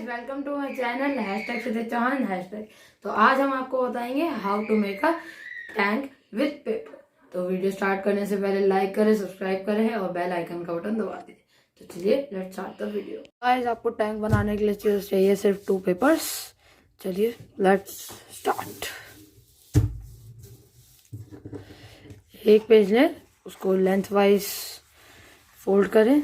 Welcome to my channel hashtag Kshitij Chauhan hashtag. तो आज हम आपको बताएंगे how to make a tank with paper. तो वीडियो स्टार्ट करने से पहले लाइक करें, सब्सक्राइब करें और बेल आइकन का बटन दबा दीजिए। तो चलिए let's start the video. Guys, आपको टैंक बनाने के लिए चाहिए सिर्फ 2 पेपर्स। चलिए लेट्स स्टार्ट। एक पेज लें, उसको लेंथ वाइज फोल्ड करें।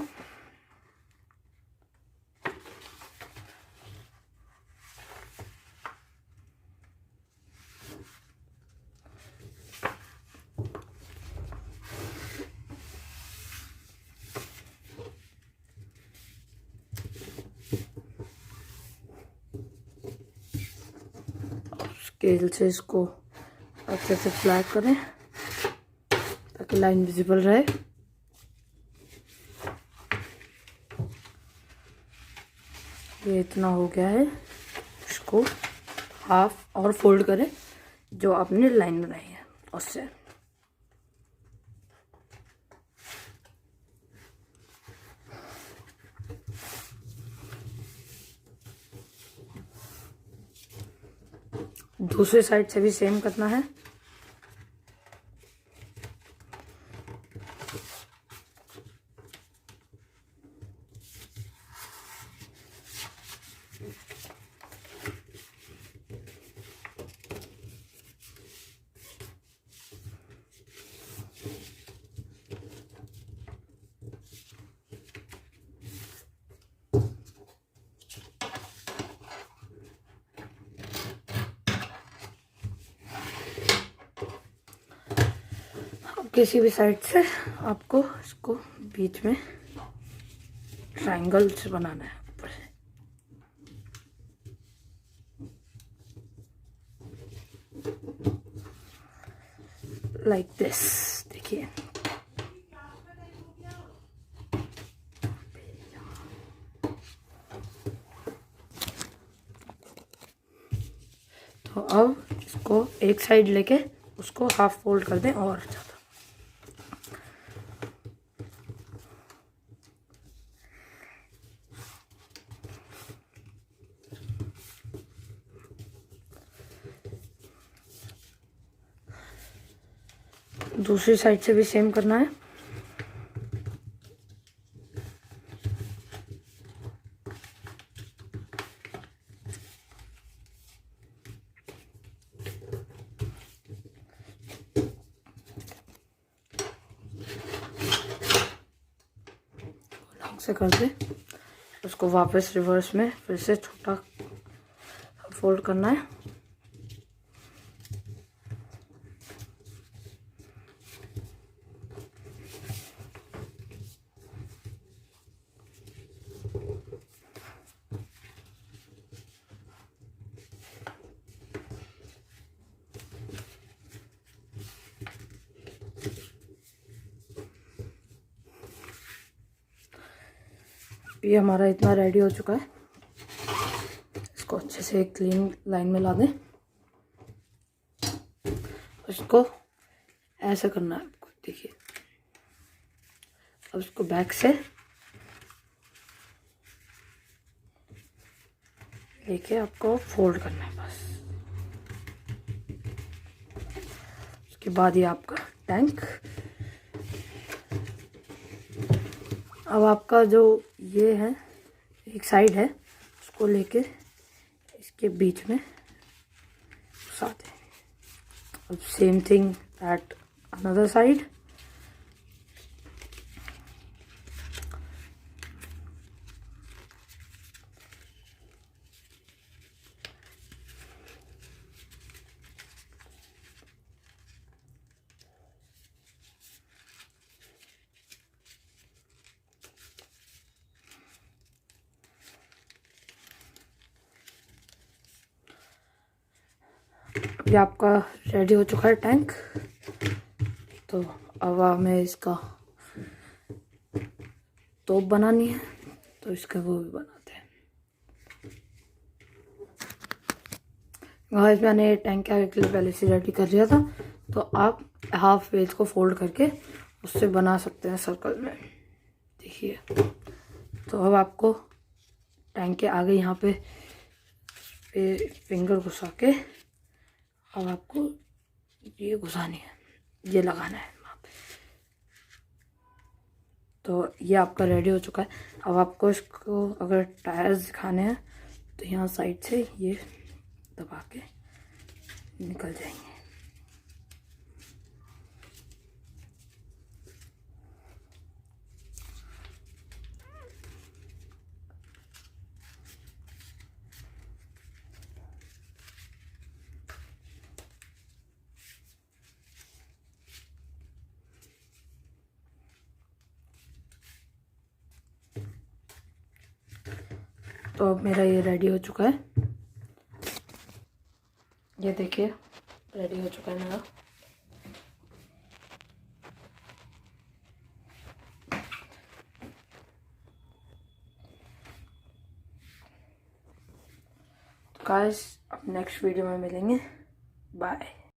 स्केल से इसको अच्छे से फ्लैट करें ताकि लाइन विजिबल रहे। ये इतना हो गया है, इसको हाफ और फोल्ड करें जो आपने लाइन बनाई है उससे। दूसरे साइड से भी सेम करना है। किसी भी साइड से आपको इसको बीच में ट्रायंगल से बनाना है ऊपर से। लाइक दिस, देखिए। तो अब इसको एक साइड लेके उसको हाफ फोल्ड कर दें और ज़्यादा। दूसरी साइड से भी सेम करना है। से कर दे, उसको वापस रिवर्स में फिर से छोटा फोल्ड करना है। ये हमारा इतना रेडी हो चुका है। इसको अच्छे से एक क्लीन लाइन में ला दें। इसको ऐसे करना है आपको, देखिए। अब इसको बैक से लेके आपको फोल्ड करना है बस। उसके बाद ये आपका टैंक। अब आपका जो ये है, एक साइड है, उसको लेके इसके बीच में घुसा दें। अब same thing at another side. ये आपका रेडी हो चुका है टैंक। तो अब हमें इसका तोप बनानी है, तो इसका वो भी बनाते हैं। गाइस, मैंने टैंक के लिए पहले से रेडी कर लिया था। तो आप हाफ पेज को फोल्ड करके उससे बना सकते हैं सर्कल में, देखिए। तो अब आपको टैंक के आगे यहाँ पे फिंगर घुसा के अब आपको ये घुसानी है, ये लगाना है वहाँ पे। तो ये आपका रेडी हो चुका है। अब आपको इसको अगर टायर्स दिखाने हैं तो यहाँ साइड से ये दबा के निकल जाएंगे। तो अब मेरा ये रेडी हो चुका है, ये देखिए रेडी हो चुका है मेरा। तो गाइस अब नेक्स्ट वीडियो में मिलेंगे, बाय।